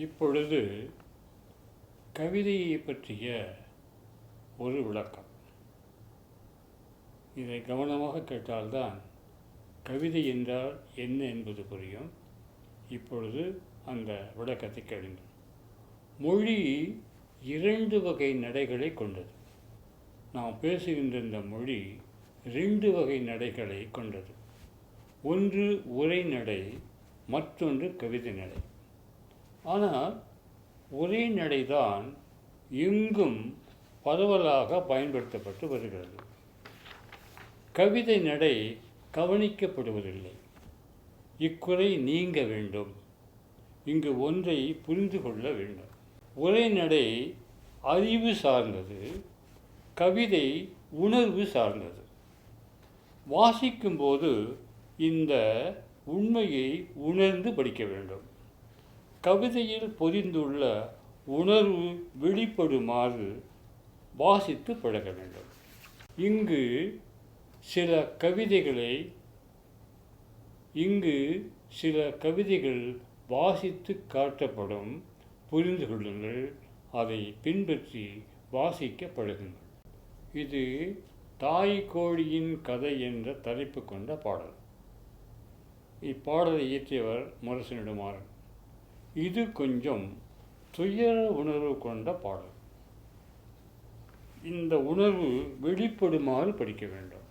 இப்பொழுது கவிதையை பற்றிய ஒரு விளக்கம். இதை கவனமாக கேட்டால்தான் கவிதை என்றால் என்ன என்பது புரியும். இப்பொழுது அந்த விளக்கத்தை கேளுங்கள். மொழி 2 வகை நடைகளை கொண்டது. நாம் பேசுகின்ற இந்த மொழி 2 வகை நடைகளை கொண்டது. ஒன்று உரைநடை, மற்றொன்று கவிதை நடை. ஆனால் உரைநடைதான் எங்கும் பரவலாக பயன்படுத்தப்பட்டு வருகிறது. கவிதை நடை கவனிக்கப்படுவதில்லை. இக்குறை நீங்க வேண்டும். இங்கு ஒன்றை புரிந்து கொள்ள வேண்டும். உரைநடை அறிவு சார்ந்தது, கவிதை உணர்வு சார்ந்தது. வாசிக்கும்போது இந்த உண்மையை உணர்ந்து படிக்க வேண்டும். கவிதையில் பொதிந்துள்ள உணர்வு வெளிப்படுமாறு வாசித்து பழக வேண்டும். இங்கு சில கவிதைகள் வாசித்து காட்டப்படும். புரிந்து கொள்ளுங்கள், அதை பின்பற்றி வாசிக்க பழகுங்கள். இது தாய் கோழியின் கதை என்ற தலைப்பு கொண்ட பாடல். இப்பாடலை இயற்றியவர் முரசு நெடுமாறன். இது கொஞ்சம் துயர உணர்வு கொண்ட பாடல். இந்த உணர்வு வெளிப்படுமாறு படிக்க வேண்டும்.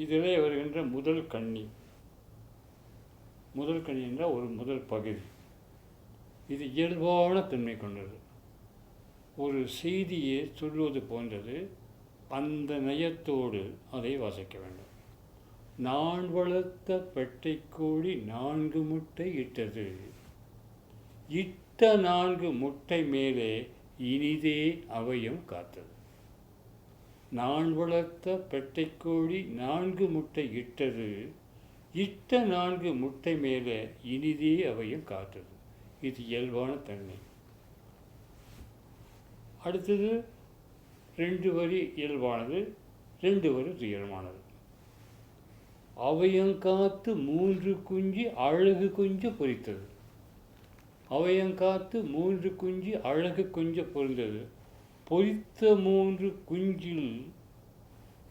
இதிலே வருகின்ற முதல் கண்ணி என்றால் ஒரு முதல் பகுதி. இது இயல்பான தன்மை கொண்டது. ஒரு செய்தியை சொல்வது போன்றது. அந்த நயத்தோடு அதை வாசிக்க வேண்டும். நான் வளர்த்த பெட்டைக்கோழி 4 முட்டை இட்டது. இட்ட 4 முட்டை மேலே இனிதே அவையும் காத்தது. நான் வளர்த்த பெட்டைக்கோழி 4 முட்டை இட்டது. இட்ட 4 முட்டை மேலே இனிதே அவையும் காத்தது. இது இயல்பான தன்மை. அடுத்தது 2 வரி இயல்பானது, 2 வரி துயரமானது. அவையங்காத்து 3 குஞ்சு அழகு கொஞ்சம் பொரித்தது. அவையங்காத்து 3 குஞ்சு அழகு கொஞ்சம் பொரிந்தது. பொரித்த 3 குஞ்சில்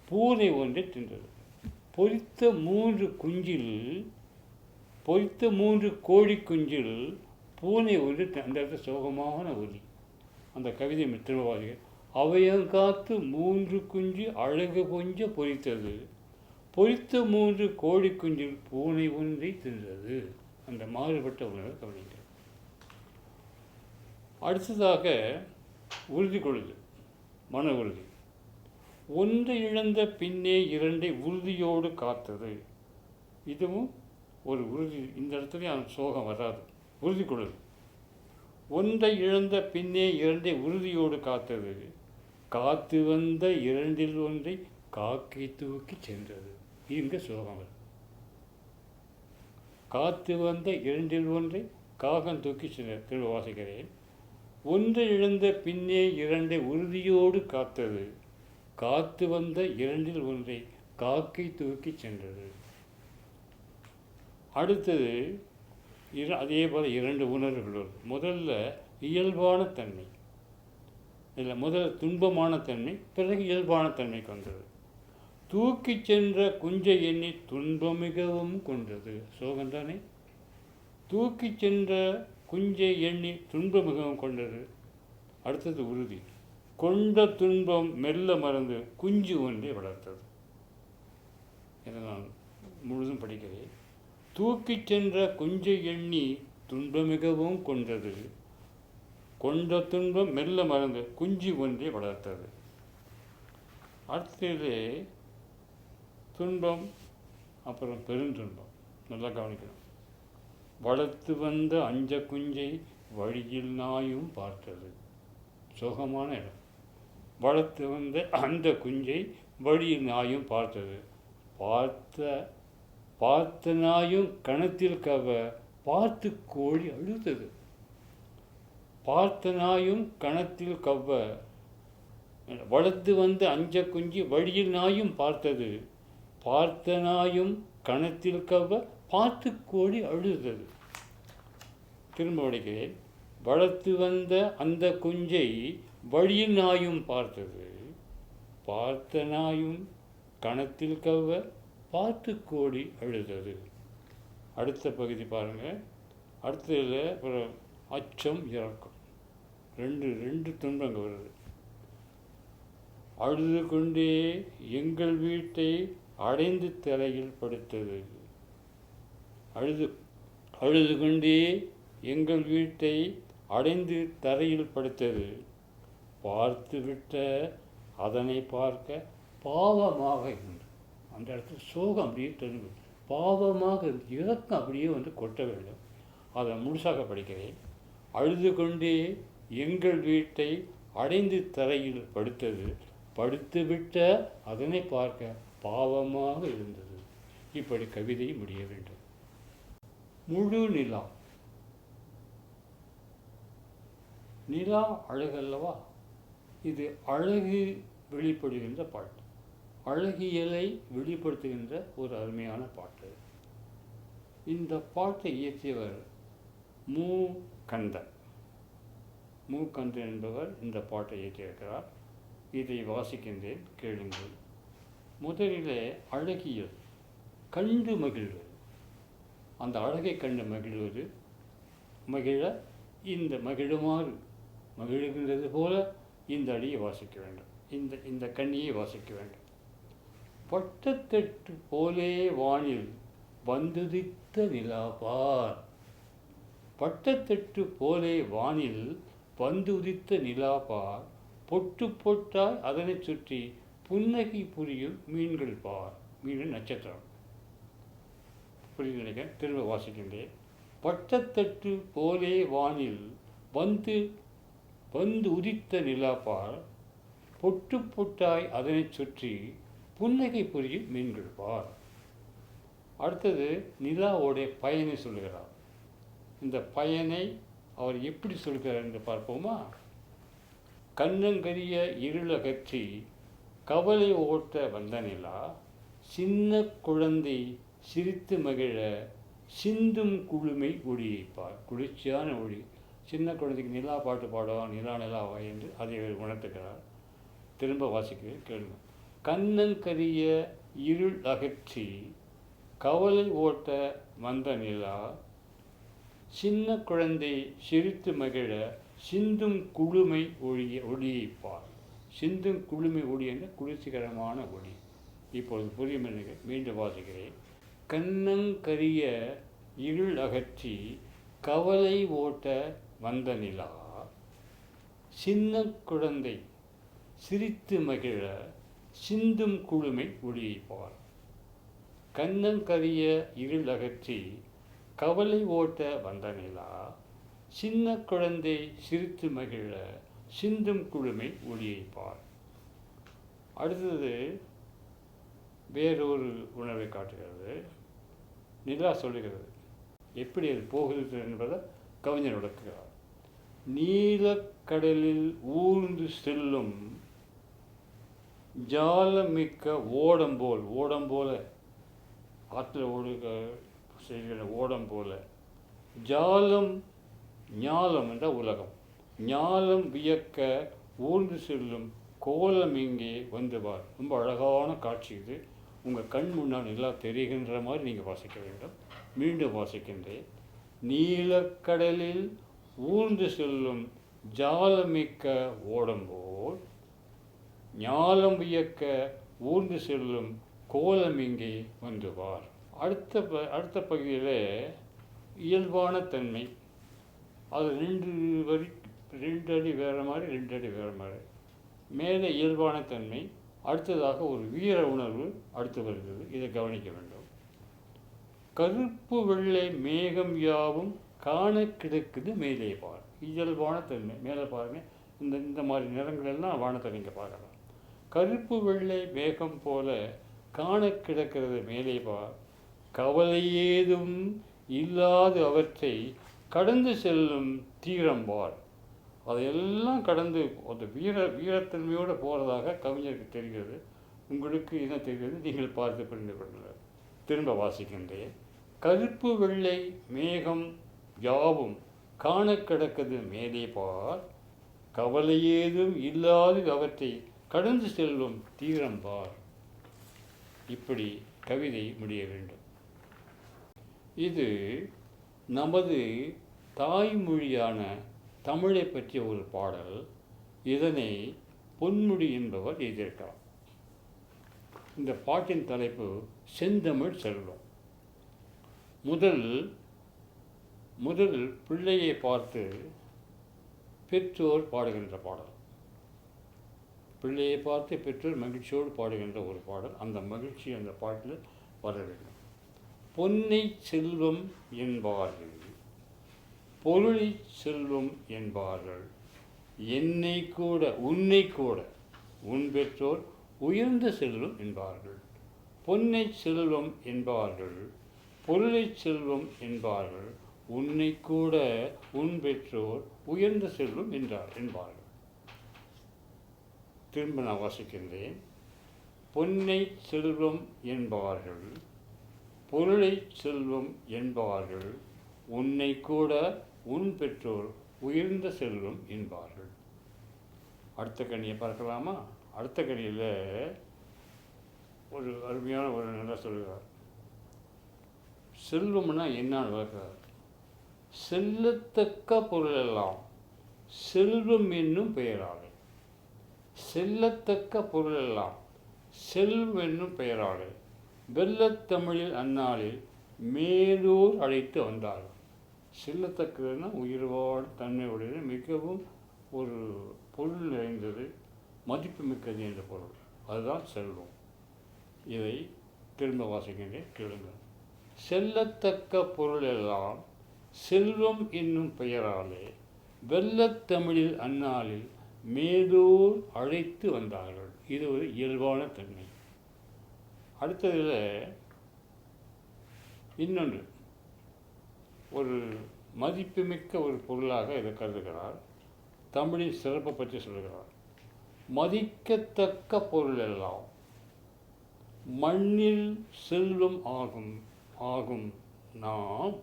பூனை ஒன்றை தின்றது. பொரித்த 3 கோழி குஞ்சில் பூனை ஒன்று. அந்த சோகமான ஒலி. அந்த கவிதை திரும்பவாதிக. அவையங்காத்து 3 குஞ்சு அழகு கொஞ்சம் பொரித்தது. பொரித்த 3 கோழி குஞ்சில் பூனை ஒன்றை தின்றது. அந்த மாறுபட்ட உணர்வை கவனிங்கள். அடுத்ததாக உறுதி கொள்ளுது, மன உறுதி. ஒன்றை இழந்த பின்னே 2ஐ உறுதியோடு காத்தது. இதுவும் ஒரு உறுதி. இந்த இடத்துல அந்த சோகம் வராது. உறுதி கொள்ளுது. ஒன்றை இழந்த பின்னே 2ஐ உறுதியோடு காத்தது. காத்து வந்த 2இல் ஒன்றை காக்கை தூக்கி சென்றது. இங்கே சோகம் வரும். காத்து வந்த 2இல் ஒன்றை காகம் தூக்கி சென்றது. திரும்ப வாசிக்கிறேன். ஒன்றை இழந்த பின்னே 2ஐ உறுதியோடு காத்தது. காத்து வந்த 2இல் ஒன்றை காக்கை தூக்கி சென்றது. அடுத்தது அதே போல் 2 உணர்வுகள் வரும். முதல்ல இயல்பான தன்மை. இதில் முதல் துன்பமான தன்மை, பிறகு இயல்பான தன்மை கொண்டது. தூக்கி சென்ற குஞ்சை எண்ணி துன்பம் மிகவும் கொண்டது. சோகந்தானே. தூக்கி சென்ற குஞ்சை எண்ணி துன்பம் மிகவும் கொண்டது. அடுத்தது உறுதி. கொண்ட துன்பம் மெல்ல மறந்து குஞ்சு ஒன்றை வளர்த்தது. இதை நான் முழுதும் படிக்கிறேன். தூக்கி சென்ற குஞ்சை எண்ணி துன்பம் மிகவும் கொண்டது. கொண்ட துன்பம் மெல்ல மறந்து குஞ்சு ஒன்றை வளர்த்தது. அடுத்தது துன்பம், அப்புறம் பெருந்துன்பம். நல்லா கவனிக்கணும். வளர்த்து வந்த 5 குஞ்சை வழியில் நாயும் பார்த்தது. சோகமான இடம். வளர்த்து வந்த அந்த குஞ்சை வழியில் நாயும் பார்த்தது. பார்த்த நாயும் கணத்தில் கவ பார்த்து கோழி அழுதது. பார்த்த நாயும் கணத்தில் கவ்வ. வளர்த்து வந்த 5 குஞ்சு வழியில் நாயும் பார்த்தது. பார்த்த நாயும் கணத்தில் கவ்வ பார்த்து கோழி அழுதது. திரும்ப உடைக்கிறேன். வளர்த்து வந்த அந்த குஞ்சை வழியில் நாயும் பார்த்தது. பார்த்த நாயும் கணத்தில் கவ்வ பார்த்து கோடி அழுதது. அடுத்த பகுதி பாருங்கள். அடுத்ததில் அப்புறம் அச்சம் இரக்கம் ரெண்டு துன்பங்கள் வருது. அழுது கொண்டே எங்கள் வீட்டை அடைந்து தலையில் படுத்தது. அழுது கொண்டே எங்கள் வீட்டை அடைந்து தரையில் படுத்தது. பார்த்து விட்ட அதனை பார்க்க பாவமாக இருந்தது. அந்த இடத்துல சோகம் அப்படியே தெரிஞ்சு பாவமாக இருந்து இரக்கம் அப்படியே கொட்ட வேண்டும். அதை முழுசாக படிக்கிறேன். அழுது கொண்டே எங்கள் வீட்டை அடைந்து தரையில் படுத்தது. படுத்துவிட்ட அதனை பார்க்க பாவமாக இருந்தது. இப்படி கவிதை முடிய வேண்டும். முழு நிலா. நிலா அழகல்லவா? இது அழகு வெளிப்படுகின்ற பாட்டு, அழகியலை வெளிப்படுத்துகின்ற ஒரு அருமையான பாட்டு. இந்த பாட்டை இயற்றியவர் மு. கந்தன். மு. கந்தன் என்பவர் இந்த பாட்டை இயற்றியிருக்கிறார். இதை வாசிக்கின்றேன், கேளுங்கள். முதலிலே அழகியல், கண்டு மகிழ்வது, அந்த அழகை கண்டு மகிழ்வது, மகிழ இந்த மகிழுமாறு மகிழ்கின்றது போல இந்த அடியை வாசிக்க வேண்டும், இந்த கண்ணியை வாசிக்க வேண்டும். பட்டத்தட்டு போலே வானில் வந்துதித்த நிலாபார். பட்டத்தட்டு போலே வானில் வந்து உதித்த நிலாபார். பொட்டு பொட்டாய் அதனை சுற்றி புன்னகை புரியும் மீன்கள் பார். மீன் நட்சத்திரம். புரிந்து நினைக்கிறேன், திரும்ப வாசிக்கின்றேன். பட்டத்தட்டு போலே வானில் வந்து உதித்த நிலாபார். பொட்டு பொட்டாய் அதனை சுற்றி புன்னகை புரியும் மீன்கள் பார். அடுத்தது நிலாவோடைய பயனை சொல்லுகிறார். இந்த பயனை அவர் எப்படி சொல்கிறார் என்று பார்ப்போமா? கண்ணங்கரிய இருளகற்றி கவலை ஓட்ட வந்த நிலா, சின்ன குழந்தை சிரித்து மகிழ சிந்தும் குளுமை ஒளியைப்பார். குளிர்ச்சியான ஒளி. சின்ன குழந்தைக்கு நிலா பாட்டு பாடுவான், நிலா நிலாவா என்று அதை உணர்த்துகிறார். திரும்ப வாசிக்கிறேன், கேளுங்க. கண்ணங்கரிய இருள் அகற்றி கவலை ஓட்ட வந்த நிலா, சின்ன குழந்தை சிரித்து மகிழ சிந்தும் குளுமை ஒளியைப்பார். சிந்தும் குளுமை ஒளி என்ற குளிர்ச்சிகரமான ஒளி. இப்பொழுது புரியும் என்று மீண்டும் வாசிக்கிறேன். கண்ணங்கரிய இருள் அகற்றி கவலை ஓட்ட வந்த நிலா, சின்ன குழந்தை சிரித்து மகிழ சிந்தும் குளுமை ஒளியைப்பார். கண்ணங்கரிய இருள் அகற்றி கவலை ஓட்ட வந்த நிலா, சின்ன குழந்தை சிரித்து மகிழ சிந்தும் குளுமை ஒளியைப்பார். அடுத்தது வேறொரு உணர்வை காட்டுகிறது. நிலா சொல்லுகிறது, எப்படி அது போகிறது என்பதை கவிஞர் விளக்குகிறார். நீலக்கடலில் ஊர்ந்து செல்லும் ஜாலமிக்க ஓடம் போல, ஆற்றில் ஓடுக செய்கிற ஓடம் போல, ஜாலம் ஞாலம் என்ற உலகம், ஞாலம் வியக்க ஊர்ந்து செல்லும் கோலம் இங்கே வந்து பார். ரொம்ப அழகான காட்சி இது. உங்கள் கண் முன்னால் நிலா தெரிகின்ற மாதிரி நீங்கள் வாசிக்க வேண்டும். மீண்டும் வாசிக்கின்றேன். நீலக்கடலில் ஊர்ந்து செல்லும் ஜாலமிக்க ஓடம்போல், ஞாலம் வியக்க ஊர்ந்து செல்லும் கோலம் இங்கே வந்து பார். அடுத்த பகுதியில் இயல்பான தன்மை. அது ரெண்டு அடி வேறு மாதிரி, 2 அடி வேறு மாதிரி. மேலே இயல்பான தன்மை, அடுத்ததாக ஒரு வீர உணர்வு அடுத்து வருகிறது. இதை கவனிக்க வேண்டும். கருப்பு வெள்ளை மேகம் யாவும் காண கிடக்குது மேலே பார். இயல்பான தன்மை மேலே பாருங்கள். இந்த மாதிரி நிறங்கள் எல்லாம் வானத்தை நீங்கள் பார்க்கலாம். கருப்பு வெள்ளை மேகம் போல காண கிடக்கிறது மேலே பார். கவலை ஏதும் இல்லாது அவற்றை கடந்து செல்லும் தீரம்பார். அதையெல்லாம் கடந்து அந்த வீரத்தன்மையோடு போகிறதாக கவிஞருக்கு தெரிகிறது. உங்களுக்கு என்ன தெரிகிறது? நீங்கள் பார்த்து புரிந்து கொள்ளுங்கள். திரும்ப வாசிக்கின்றேன். கருப்பு வெள்ளை மேகம் யாவும் காண கிடக்கிறது மேலே பார், கவலையேதும் இல்லாது அவற்றை கடந்து செல்லும் தீரம் பார். இப்படி கவிதை முடிய வேண்டும். இது நமது தாய்மொழியான தமிழை பற்றிய ஒரு பாடல். இதனை பொன்முடி என்பவர் எழுதியிருக்கிறார். இந்த பாட்டின் தலைப்பு செந்தமிழ் செல்வம். முதல் பிள்ளையை பார்த்து பெற்றோர் பாடுகின்ற பாடல். பிள்ளையை பார்த்து பெற்றோர் மகிழ்ச்சியோடு பாடுகின்ற ஒரு பாடல். அந்த மகிழ்ச்சி அந்த பாட்டில் வர வேண்டும். பொன்னை செல்வம் என்பார்கள், பொருளை செல்வம் என்பார்கள், என்னை கூட உன்னை கூட உன் பெற்றோர் உயர்ந்த செல்வம் என்பார்கள். பொன்னை செல்வம் என்பார்கள், பொருளை செல்வம் என்பார்கள், உன்னை கூட உன் பெற்றோர் உயர்ந்த செல்வம் என்பார்கள். திரும்ப நான் வாசிக்கின்றேன். பொன்னை செல்வம் என்பார்கள், பொருளை செல்வம் என்பார்கள், உன்னை கூட உன் பெற்றோர் உயர்ந்த செல்வம் என்பார்கள். அடுத்த கனியை பார்க்கலாமா? அடுத்த கனியில் ஒரு அருமையான ஒரு நல்லா சொல்கிறார். செல்வம்னா என்னன்னு விளக்கிறார். செல்லத்தக்க பொருளெல்லாம் செல்வம் என்னும் பெயராலே, செல்லத்தக்க பொருளெல்லாம் செல்வம் என்னும் பெயராலே வெள்ளத்தமிழில் அந்நாளில் மேலூர் அழைத்து வந்தார்கள். செல்லத்தக்கதுன்னா உயிர்வாழ் தன்மை உடையது, மிகவும் ஒரு பொருள் நிறைந்தது, மதிப்பு மிக்கது என்ற பொருள். அதுதான் செல்வம். இதை திரும்ப வாசிக்கின்றேன், கேளுங்கள். செல்லத்தக்க பொருள் எல்லாம் செல்வம் என்னும் பெயராலே வெள்ளத்தமிழில் அந்நாளில் மேலூர் அழைத்து வந்தார்கள். இது ஒரு இயல்பான தன்மை. அடுத்ததில் இன்னொன்று ஒரு மதிப்புமிக்க ஒரு பொருளாக இதை கருதுகிறார். தமிழின் சிறப்பை பற்றி சொல்கிறார். மதிக்கத்தக்க பொருள் எல்லாம் மண்ணில் செல்வம் ஆகும் நாம்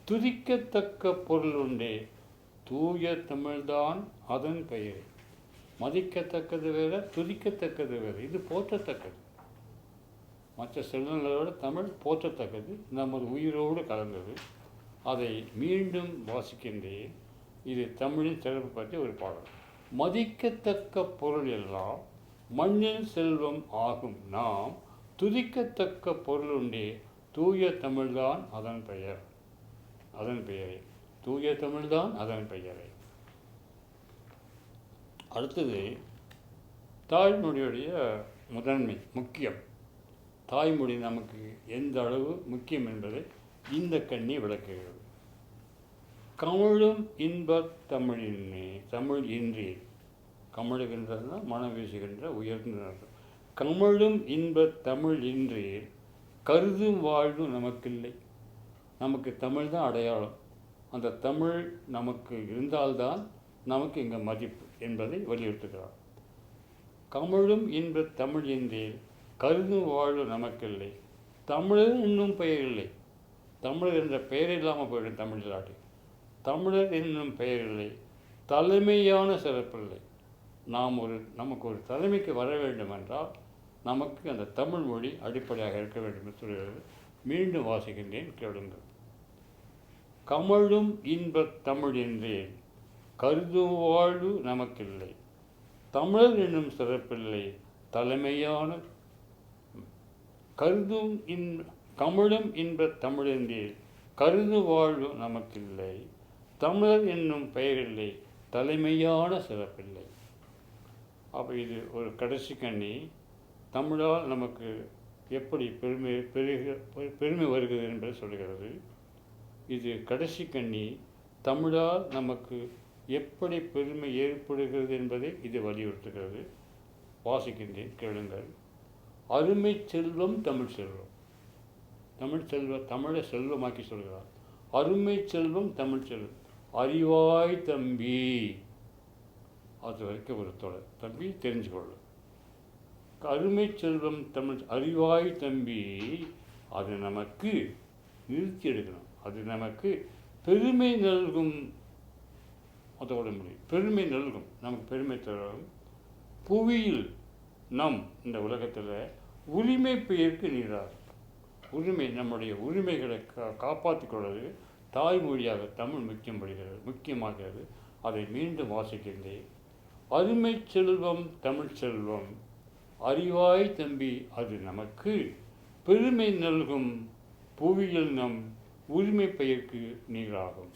துதிக்கத்தக்க பொருள் உண்டே தூய தமிழ்தான் அதன் பெயர். மதிக்கத்தக்கது வேறு, துதிக்கத்தக்கது வேறு. இது போற்றத்தக்கது. மற்ற செல்வங்களோட தமிழ் போற்றத்தக்கது, நமது உயிரோடு கலந்தது. அதை மீண்டும் வாசிக்கின்றேன். இது தமிழின் சிறப்பு பற்றி ஒரு பாடல். மதிக்கத்தக்க பொருள் எல்லாம் மண்ணில் செல்வம் ஆகும் நாம் துதிக்கத்தக்க பொருள் உண்டே தூய தமிழ்தான் அதன் பெயர், அதன் பெயரை. தூய தமிழ்தான் அதன் பெயரை. அடுத்தது தாய்மொழியுடைய முதன்மை முக்கியம். தாய்மொழி நமக்கு எந்த அளவு முக்கியம் என்பதை இந்த கண்ணி விளக்குகிறது. கமழும் இன்பத் தமிழின்மே தமிழ் இன்றி, கமழுகின்றதுனா மனம் வீசுகின்ற உயர்ந்த. கமழும் இன்பத் தமிழ் இன்றி கருதும் வாழ்வு நமக்கில்லை. நமக்கு தமிழ் தான் அடையாளம். அந்த தமிழ் நமக்கு இருந்தால்தான் நமக்கு இங்கே மதிப்பு என்பதை வலியுறுத்துகிறார். கமழும் இன்பத் தமிழ் இன்றி கருதும் வாழ்வு நமக்கில்லை. தமிழர் என்னும் பெயர் இல்லை. தமிழர் என்ற பெயர் இல்லாமல் போயிடும் தமிழ்நாடு. தமிழர் என்னும் பெயர் இல்லை. தலைமையான சிறப்பில்லை. நமக்கு ஒரு தலைமைக்கு வர வேண்டும் என்றால் நமக்கு அந்த தமிழ் மொழி அடிப்படையாக இருக்க வேண்டும் என்று சொல்கிறது. மீண்டும் வாசிக்கின்றேன், கேளுங்கள். கமழும் இன்பத் தமிழ் என்றேன் கருதும் வாழ்வு நமக்கில்லை. தமிழர் என்னும் சிறப்பில்லை. தலைமையான கமழும் இன்பத் தமிழ் என்றேன் கருதும் வாழ்வு நமக்கில்லை. தமிழர் என்னும் பெயரில்லை. தலைமையான சிறப்பில்லை. அப்போ இது ஒரு கடைசி கண்ணி. தமிழால் நமக்கு எப்படி பெருமை வருகிறது என்பதை சொல்கிறது. இது கடைசி கண்ணி. தமிழால் நமக்கு எப்படி பெருமை ஏற்படுகிறது என்பதை இது வலியுறுத்துகிறது. வாசிக்கின்றேன், கேளுங்கள். அருமை செல்வம் தமிழ் செல்வம். தமிழை செல்வமாக்கி சொல்கிறார். அருமை செல்வம் தமிழ் செல்வம். அறிவாய் தம்பி, அது வரைக்கும் ஒரு தொடர். தம்பி தெரிஞ்சுக்கொள்ளும். அருமை செல்வம் தமிழ். அறிவாய் தம்பி, அது நமக்கு நிறுத்தி எடுக்கணும். அது நமக்கு பெருமை நல்கும், அதோட முடியும், பெருமை நல்கும், நமக்கு பெருமை தரும். புவியில் நம் இந்த உலகத்தில் உரிமை பெயருக்கு நீராகும். உரிமை, நம்முடைய உரிமைகளை காப்பாற்றிக் கொள்வது தாய்மொழியாக தமிழ் முக்கியமாகிறது. அதை மீண்டும் வாசிக்கின்றேன். அருமை செல்வம் தமிழ் செல்வம், அறிவாய் தம்பி அது நமக்கு, பெருமை நல்கும் புவியில் நம் உரிமை பெயருக்கு நீராகும்.